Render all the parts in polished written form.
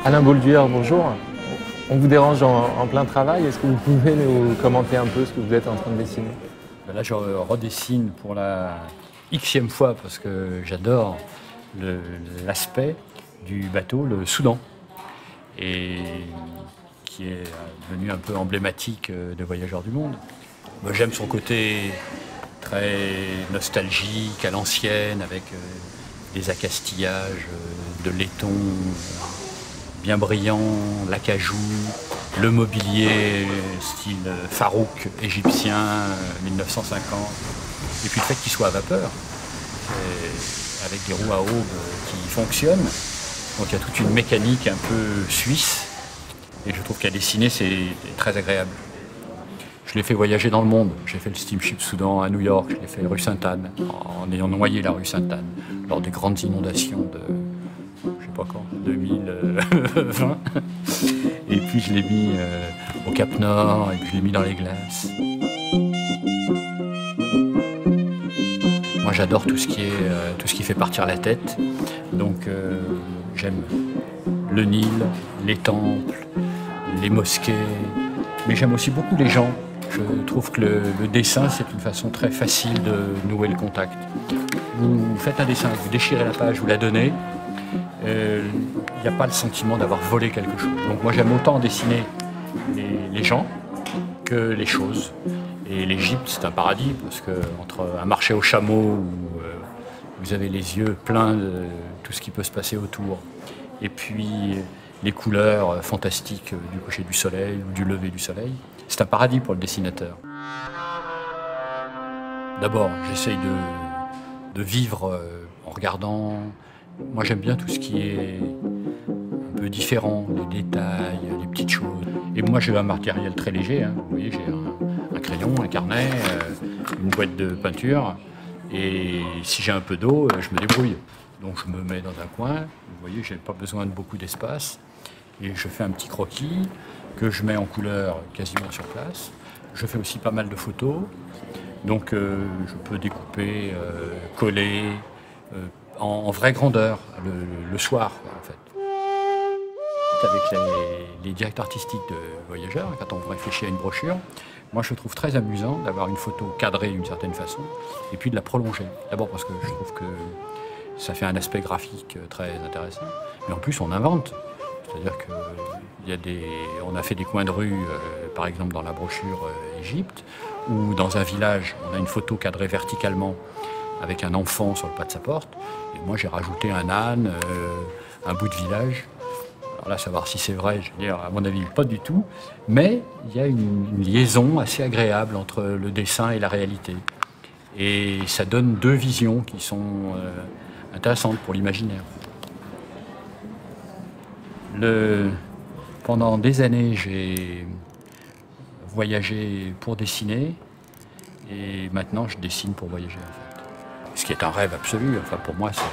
Alain Boldueur, bonjour. On vous dérange en plein travail. Est-ce que vous pouvez nous commenter un peu ce que vous êtes en train de dessiner? Là, je redessine pour la xème fois parce que j'adore l'aspect du bateau, le Soudan, et qui est devenu un peu emblématique de Voyageurs du Monde. Moi, j'aime son côté très nostalgique, à l'ancienne, avec des accastillages de laiton bien brillant, l'acajou, le mobilier style Farouk égyptien 1950, et puis le fait qu'il soit à vapeur, avec des roues à aubes qui fonctionnent. Donc il y a toute une mécanique un peu suisse, et je trouve qu'à dessiner c'est très agréable. Je l'ai fait voyager dans le monde. J'ai fait le steamship Soudan à New York, je l'ai fait rue Sainte-Anne, en ayant noyé la rue Sainte-Anne, lors des grandes inondations de, je sais pas quand, 2020. Et puis je l'ai mis au Cap Nord, et puis je l'ai mis dans les glaces. Moi j'adore tout ce qui fait partir la tête. Donc j'aime le Nil, les temples, les mosquées, mais j'aime aussi beaucoup les gens. Je trouve que le dessin, c'est une façon très facile de nouer le contact. Vous faites un dessin, vous déchirez la page, vous la donnez, il n'y a pas le sentiment d'avoir volé quelque chose. Donc moi j'aime autant dessiner les gens que les choses. Et l'Égypte, c'est un paradis, parce qu'entre un marché aux chameaux où vous avez les yeux pleins de tout ce qui peut se passer autour, et puis les couleurs fantastiques du coucher du soleil ou du lever du soleil, c'est un paradis pour le dessinateur. D'abord, j'essaye de vivre en regardant. Moi, j'aime bien tout ce qui est un peu différent, les détails, les petites choses. Et moi, j'ai un matériel très léger. Hein. Vous voyez, j'ai un crayon, un carnet, une boîte de peinture. Et si j'ai un peu d'eau, je me débrouille. Donc, je me mets dans un coin. Vous voyez, j'ai pas besoin de beaucoup d'espace. Et je fais un petit croquis que je mets en couleur quasiment sur place. Je fais aussi pas mal de photos. Donc, je peux découper, coller, en vraie grandeur, le soir, en fait. Avec les directeurs artistiques de Voyageurs, quand on réfléchit à une brochure, moi je trouve très amusant d'avoir une photo cadrée d'une certaine façon, et puis de la prolonger. D'abord parce que je trouve que ça fait un aspect graphique très intéressant, mais en plus on invente. C'est-à-dire qu'on a fait des coins de rue, par exemple dans la brochure Égypte, ou dans un village, on a une photo cadrée verticalement avec un enfant sur le pas de sa porte, et moi j'ai rajouté un âne, un bout de village. Alors là, savoir si c'est vrai, je veux dire, à mon avis, pas du tout, mais il y a une liaison assez agréable entre le dessin et la réalité. Et ça donne deux visions qui sont intéressantes pour l'imaginaire. Pendant des années, j'ai voyagé pour dessiner, et maintenant je dessine pour voyager, en fait. Ce qui est un rêve absolu, enfin pour moi, c'est...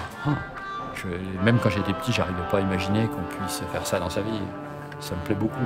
même quand j'étais petit, j'arrivais pas à imaginer qu'on puisse faire ça dans sa vie. Ça me plaît beaucoup.